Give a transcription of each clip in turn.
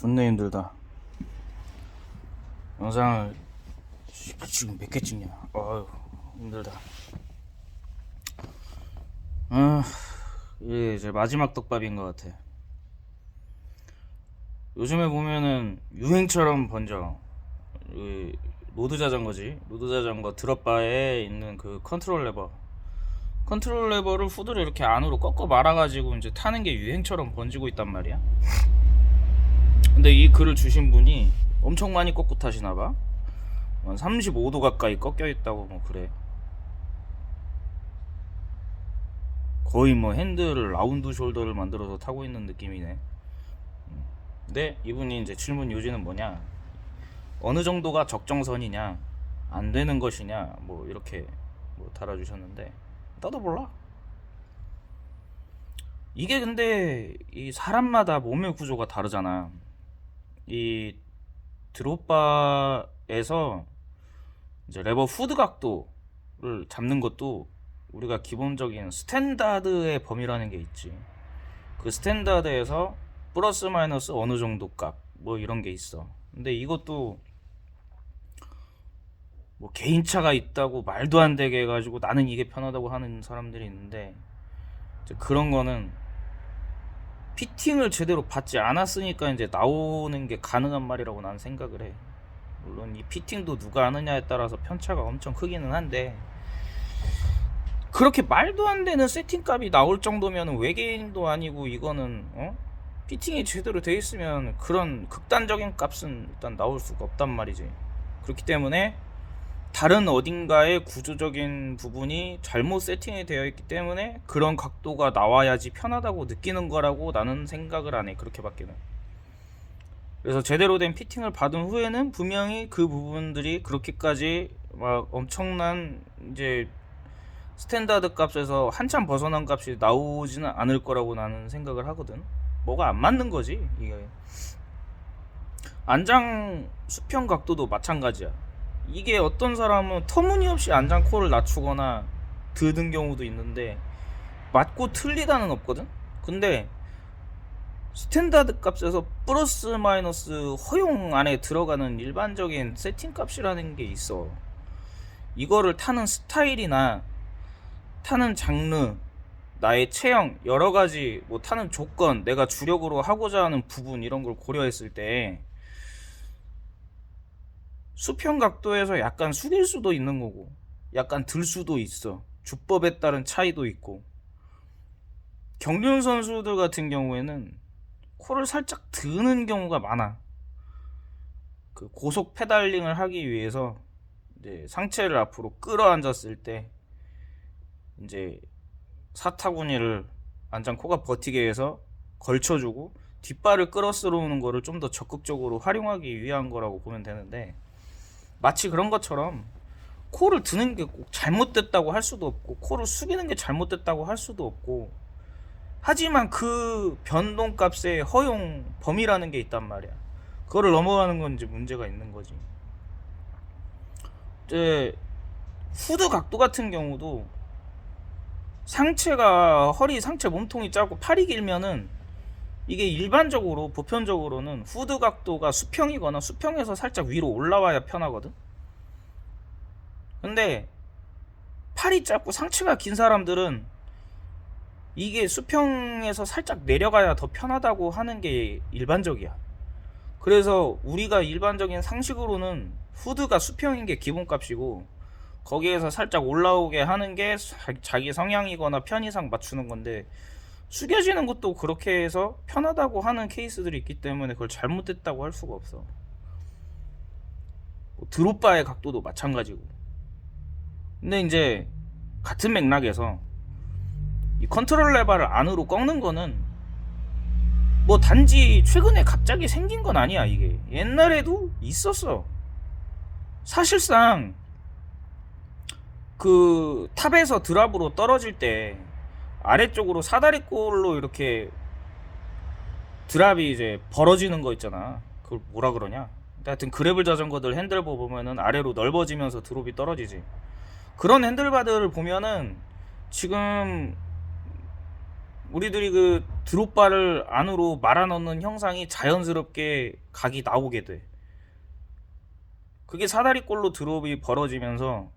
존나 힘들다. 영상을 지금 몇 개 찍냐? 어휴, 힘들다. 이게 이제 마지막 떡밥인 것 같아. 요즘에 보면은 유행처럼 번져. 이 로드 자전거지. 로드 자전거 드롭바에 있는 그 컨트롤 레버. 컨트롤 레버를 후드를 이렇게 안으로 꺾어 말아가지고 이제 타는 게 유행처럼 번지고 있단 말이야. 근데 이 글을 주신 분이 엄청 많이 꺾고 타시나봐. 35도 가까이 꺾여 있다고 뭐 그래. 거의 뭐 핸들을 라운드 숄더를 만들어서 타고 있는 느낌이네. 근데 이분이 이제 질문 요지는 뭐냐, 어느 정도가 적정선이냐, 안 되는 것이냐, 뭐 이렇게 뭐 달아주셨는데, 나도 몰라. 이게 근데 이 사람마다 몸의 구조가 다르잖아. 이 드롭바에서 이제 레버 후드 각도를 잡는 것도 우리가 기본적인 스탠다드의 범위라는 게 있지. 그 스탠다드에서 플러스 마이너스 어느 정도 값 뭐 이런 게 있어. 근데 이것도 뭐 개인차가 있다고 말도 안 되게 해가지고 나는 이게 편하다고 하는 사람들이 있는데, 이제 그런 거는 피팅을 제대로 받지 않았으니까 이제 나오는 게 가능한 말이라고 나는 생각을 해. 물론 이 피팅도 누가 하느냐에 따라서 편차가 엄청 크기는 한데, 그렇게 말도 안 되는 세팅값이 나올 정도면 외계인도 아니고 이거는 피팅이 제대로 돼 있으면 그런 극단적인 값은 일단 나올 수가 없단 말이지. 그렇기 때문에 다른 어딘가의 구조적인 부분이 잘못 세팅이 되어 있기 때문에 그런 각도가 나와야지 편하다고 느끼는 거라고 나는 생각을 안 해. 그렇게밖에는. 그래서 제대로 된 피팅을 받은 후에는 분명히 그 부분들이 그렇게까지 막 엄청난 이제 스탠다드 값에서 한참 벗어난 값이 나오지는 않을 거라고 나는 생각을 하거든. 뭐가 안 맞는 거지 이게. 안장 수평 각도도 마찬가지야. 이게 어떤 사람은 터무니없이 안장 코를 낮추거나 드는 경우도 있는데 맞고 틀리다는 없거든. 근데 스탠다드 값에서 플러스 마이너스 허용 안에 들어가는 일반적인 세팅 값이라는 게 있어. 이거를 타는 스타일이나 타는 장르, 나의 체형, 여러 가지 뭐 타는 조건, 내가 주력으로 하고자 하는 부분 이런 걸 고려했을 때 수평 각도에서 약간 숙일 수도 있는 거고 약간 들 수도 있어. 주법에 따른 차이도 있고. 경륜 선수들 같은 경우에는 코를 살짝 드는 경우가 많아. 그 고속 페달링을 하기 위해서 이제 상체를 앞으로 끌어앉았을 때 이제 사타구니를 안장 코가 버티게 해서 걸쳐주고 뒷발을 끌어쓰러오는 거를 좀 더 적극적으로 활용하기 위한 거라고 보면 되는데, 마치 그런 것처럼 코를 드는 게 꼭 잘못됐다고 할 수도 없고 코를 숙이는 게 잘못됐다고 할 수도 없고, 하지만 그 변동값의 허용 범위라는 게 있단 말이야. 그거를 넘어가는 건 이제 문제가 있는 거지. 이제 후드 각도 같은 경우도 상체가 허리 상체 몸통이 짧고 팔이 길면은 이게 일반적으로 보편적으로는 후드 각도가 수평이거나 수평에서 살짝 위로 올라와야 편하거든. 근데 팔이 짧고 상체가 긴 사람들은 이게 수평에서 살짝 내려가야 더 편하다고 하는 게 일반적이야. 그래서 우리가 일반적인 상식으로는 후드가 수평인 게 기본값이고 거기에서 살짝 올라오게 하는 게 자기 성향이거나 편의상 맞추는 건데, 숙여지는 것도 그렇게 해서 편하다고 하는 케이스들이 있기 때문에 그걸 잘못됐다고 할 수가 없어. 뭐 드롭바의 각도도 마찬가지고. 근데 이제 같은 맥락에서 이 컨트롤 레버를 안으로 꺾는 거는 뭐 단지 최근에 갑자기 생긴 건 아니야. 이게 옛날에도 있었어. 사실상 그 탑에서 드랍으로 떨어질 때 아래쪽으로 사다리꼴로 이렇게 드랍이 이제 벌어지는 거 있잖아. 그걸 뭐라 그러냐. 하여튼 그래블 자전거들 핸들바 보면은 아래로 넓어지면서 드롭이 떨어지지. 그런 핸들바들을 보면은 지금 우리들이 그 드롭바를 안으로 말아 넣는 형상이 자연스럽게 각이 나오게 돼. 그게 사다리꼴로 드롭이 벌어지면서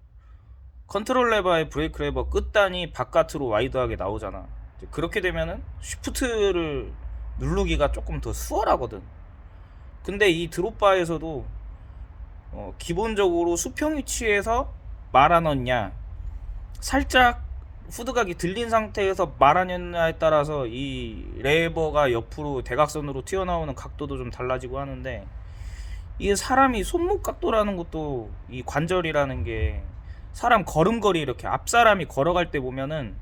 컨트롤 레버의 브레이크 레버 끝단이 바깥으로 와이드하게 나오잖아. 그렇게 되면은 쉬프트를 누르기가 조금 더 수월하거든. 근데 이 드롭바에서도 기본적으로 수평 위치에서 말아 넣냐, 살짝 후드각이 들린 상태에서 말하느냐에 따라서 이 레버가 옆으로 대각선으로 튀어나오는 각도도 좀 달라지고 하는데, 이게 사람이 손목 각도라는 것도, 이 관절이라는 게 사람 걸음걸이, 이렇게 앞 사람이 걸어갈 때 보면은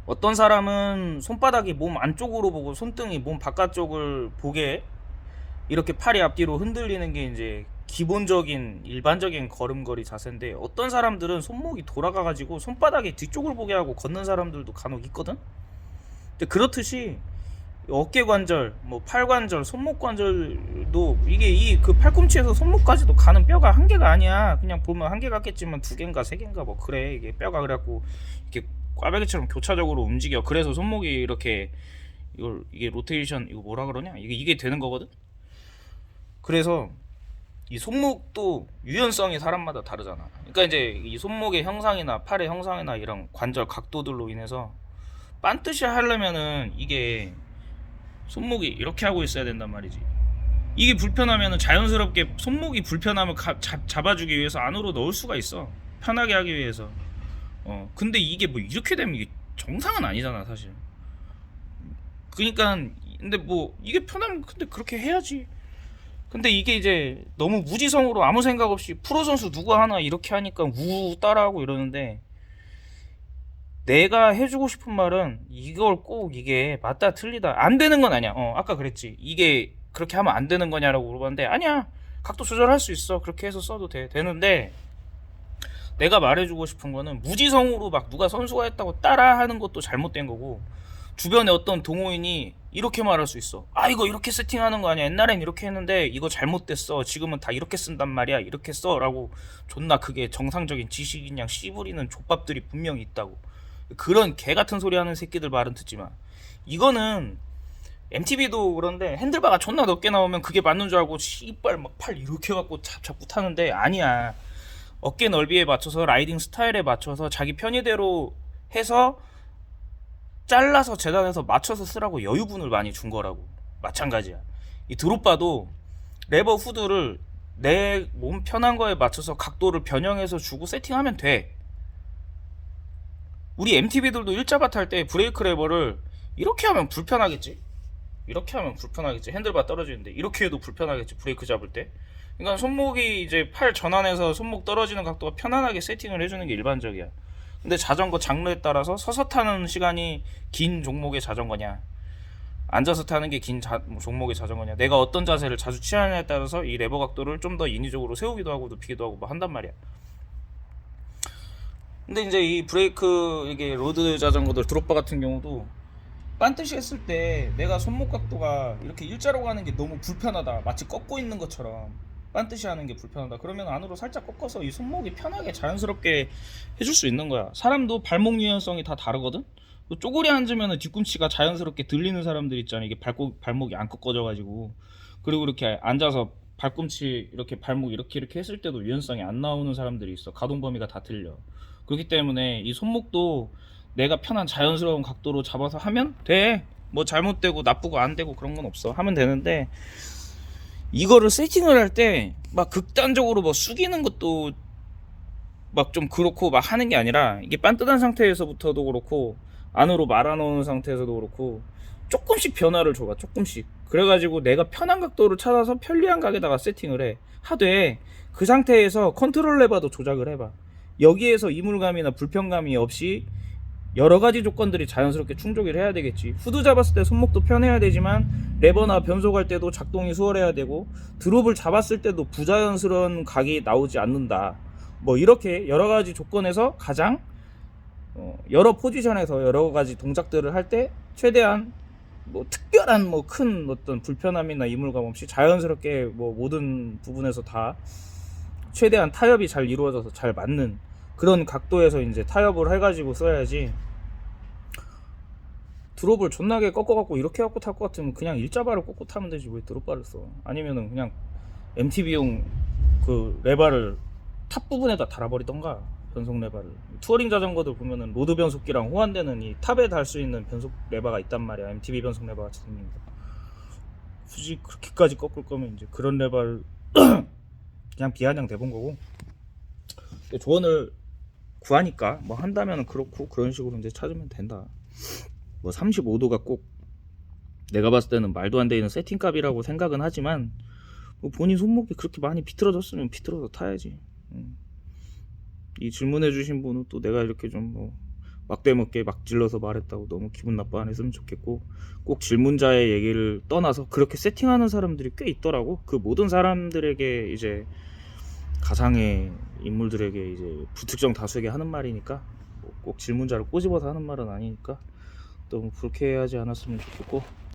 어떤 사람은 손바닥이 몸 안쪽으로 보고 손등이 몸 바깥쪽을 보게 이렇게 팔이 앞뒤로 흔들리는 게 이제 기본적인 일반적인 걸음걸이 자세인데, 어떤 사람들은 손목이 돌아가가지고 손바닥이 뒤쪽을 보게 하고 걷는 사람들도 간혹 있거든. 근데 그렇듯이 어깨 관절, 뭐 팔 관절, 손목 관절도 이게 이 그 팔꿈치에서 손목까지도 가는 뼈가 한 개가 아니야. 그냥 보면 한 개 같겠지만 두 개인가 세 개인가 뭐 그래. 이게 뼈가 그래갖고 이렇게 꽈배기처럼 교차적으로 움직여. 그래서 손목이 이렇게 이게 로테이션, 이거 뭐라 그러냐? 이게 되는 거거든. 그래서 이 손목도 유연성이 사람마다 다르잖아. 그러니까 이제 이 손목의 형상이나 팔의 형상이나 이런 관절 각도들로 인해서 반드시 하려면은 이게 손목이 이렇게 하고 있어야 된단 말이지. 이게 불편하면은 자연스럽게 손목이 불편함을 잡아주기 위해서 안으로 넣을 수가 있어. 편하게 하기 위해서. 근데 이게 뭐 이렇게 되면 이게 정상은 아니잖아, 사실. 그러니까 근데 뭐 이게 편하면 근데 그렇게 해야지. 근데 이게 이제 너무 무지성으로 아무 생각 없이 프로 선수 누구 하나 이렇게 하니까 우 따라하고 이러는데, 내가 해주고 싶은 말은 이걸 꼭 이게 맞다 틀리다 안 되는 건 아니야. 아까 그랬지. 이게 그렇게 하면 안 되는 거냐라고 물어봤는데, 아니야. 각도 조절할 수 있어. 그렇게 해서 써도 되는데, 내가 말해주고 싶은 거는 무지성으로 막 누가 선수가 했다고 따라하는 것도 잘못된 거고, 주변에 어떤 동호인이 이렇게 말할 수 있어. 아, 이거 이렇게 세팅하는 거 아니야. 옛날엔 이렇게 했는데 이거 잘못됐어. 지금은 다 이렇게 쓴단 말이야. 이렇게 써. 라고 존나 그게 정상적인 지식이냐 씨부리는 족밥들이 분명히 있다고. 그런 개 같은 소리 하는 새끼들 말은 듣지 마. 이거는 MTB도 그런데 핸들바가 존나 넓게 나오면 그게 맞는 줄 알고 씨발 막 팔 이렇게 갖고 잡고 타는데, 아니야. 어깨 넓이에 맞춰서 라이딩 스타일에 맞춰서 자기 편의대로 해서 잘라서 재단해서 맞춰서 쓰라고 여유분을 많이 준 거라고. 마찬가지야. 이 드롭바도 레버 후드를 내 몸 편한 거에 맞춰서 각도를 변형해서 주고 세팅하면 돼. 우리 MTB들도 일자바 탈 때 브레이크 레버를 이렇게 하면 불편하겠지. 이렇게 하면 불편하겠지. 핸들바 떨어지는데 이렇게 해도 불편하겠지, 브레이크 잡을 때. 그러니까 손목이 이제 팔 전환해서 손목 떨어지는 각도가 편안하게 세팅을 해주는 게 일반적이야. 근데 자전거 장르에 따라서 서서 타는 시간이 긴 종목의 자전거냐, 앉아서 타는 게 긴 종목의 자전거냐, 내가 어떤 자세를 자주 취하느냐에 따라서 이 레버 각도를 좀 더 인위적으로 세우기도 하고 눕히기도 하고 뭐 한단 말이야. 근데 이제 이 브레이크, 이게 로드 자전거들 드롭바 같은 경우도 반드시 했을 때 내가 손목 각도가 이렇게 일자로 가는 게 너무 불편하다, 마치 꺾고 있는 것처럼 반드시 하는 게 불편하다, 그러면 안으로 살짝 꺾어서 이 손목이 편하게 자연스럽게 해줄 수 있는 거야. 사람도 발목 유연성이 다 다르거든. 쪼그려 앉으면 뒤꿈치가 자연스럽게 들리는 사람들 있잖아. 이게 발목이 안 꺾어져 가지고. 그리고 이렇게 앉아서 발꿈치 이렇게 발목 이렇게 했을 때도 유연성이 안 나오는 사람들이 있어. 가동 범위가 다 틀려. 그렇기 때문에 이 손목도 내가 편한 자연스러운 각도로 잡아서 하면 돼. 뭐 잘못되고 나쁘고 안 되고 그런 건 없어. 하면 되는데, 이거를 세팅을 할 때 막 극단적으로 뭐 숙이는 것도 막 좀 그렇고 막 하는 게 아니라, 이게 반듯한 상태에서부터도 그렇고 안으로 말아 놓은 상태에서도 그렇고 조금씩 변화를 줘봐. 조금씩. 그래가지고 내가 편한 각도를 찾아서 편리한 각에다가 세팅을 해. 하되 그 상태에서 컨트롤 레버도 조작을 해봐. 여기에서 이물감이나 불편감이 없이 여러가지 조건들이 자연스럽게 충족을 해야 되겠지. 후드 잡았을 때 손목도 편해야 되지만 레버나 변속 할 때도 작동이 수월해야 되고, 드롭을 잡았을 때도 부자연스러운 각이 나오지 않는다. 뭐 이렇게 여러가지 조건에서 가장 여러 포지션에서 여러가지 동작들을 할 때 최대한 뭐 특별한 뭐 큰 어떤 불편함이나 이물감 없이 자연스럽게 뭐 모든 부분에서 다 최대한 타협이 잘 이루어져서 잘 맞는 그런 각도에서 이제 타협을 해가지고 써야지. 드롭을 존나게 꺾어갖고 이렇게 갖고 탈 것 같으면 그냥 일자바를 꺾고 타면 되지 왜 드롭바를 써. 아니면은 그냥 MTB용 그 레바를 탑 부분에다 달아버리던가, 변속 레바를. 투어링 자전거들 보면은 로드 변속기랑 호환되는 이 탑에 달 수 있는 변속 레바가 있단 말이야. MTB 변속 레바 같이 생긴 거. 굳이 그렇게까지 꺾을 거면 이제 그런 레바를 그냥 비아냥 대본 거고. 조언을 구하니까 뭐 한다면 그렇고, 그런 식으로 이제 찾으면 된다. 뭐 35도가 꼭 내가 봤을 때는 말도 안 되는 세팅값이라고 생각은 하지만, 뭐 본인 손목이 그렇게 많이 비틀어졌으면 비틀어서 타야지. 이 질문해 주신 분은 또 내가 이렇게 좀 뭐 막대먹게 막 질러서 말했다고 너무 기분 나빠 안 했으면 좋겠고, 꼭 질문자의 얘기를 떠나서 그렇게 세팅하는 사람들이 꽤 있더라고. 그 모든 사람들에게 이제 가상의 인물들에게 이제 불특정 다수에게 하는 말이니까, 뭐꼭 질문자를 꼬집어서 하는 말은 아니니까 너무 그렇게 하지 않았으면 좋겠고,